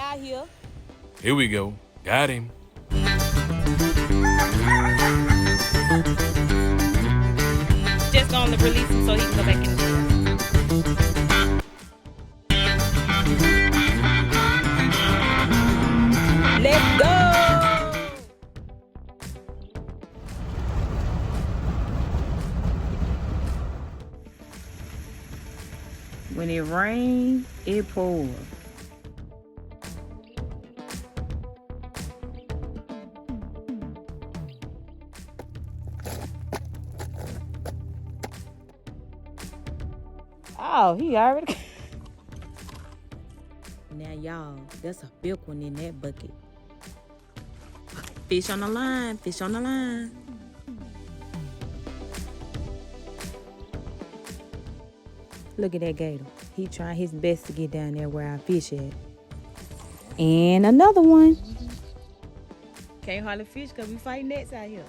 out here. Here we go. Got him. Just gonna release him so he can go back in the jail. Let's go! When it rains, it pours. Oh, he already. Now, y'all, that's a big one in that bucket. Fish on the line, fish on the line. Look at that gator. He trying his best to get down there where I fish at. And another one. Can't hardly fish because we fight nets out here.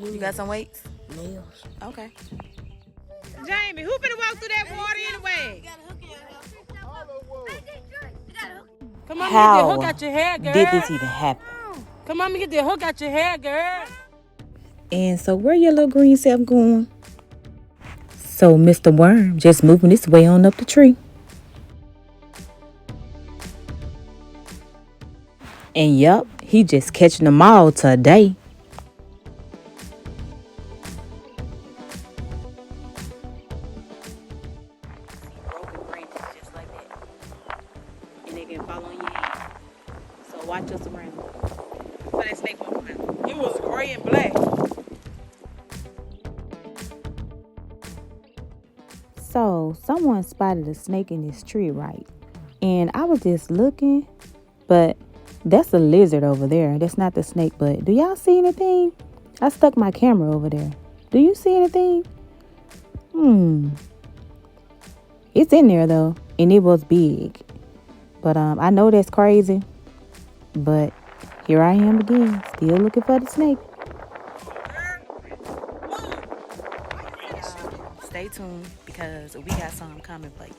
You got some weights? Nails. Okay. Jamie, who finna walk through that water anyway? Come on, get the hook out your hair, girl. Did this even happen? Come on, get the hook out your hair, girl. And so where your little green self going? So Mr. Worm just moving his way on up the tree. And yup, he just catching them all today. Broken branches just like that. And they can fall on your head. So watch your surroundings. So that snake won't come out. It was gray and black. So someone spotted a snake in this tree, right? And I was just looking, but that's a lizard over there. That's not the snake, but do y'all see anything? I stuck my camera over there. Do you see anything? It's in there though, and it was big. But I know that's crazy, but here I am again, still looking for the snake. Stay tuned because we got something coming for you.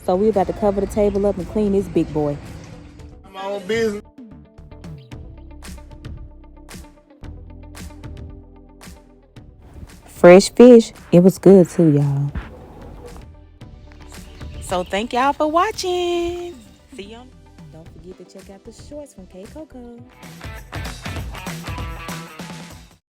So we about to cover the table up and clean this big boy. My own business. Fresh fish. It was good too, y'all. So thank y'all for watching. See you. Don't forget to check out the shorts from Kaykocoa.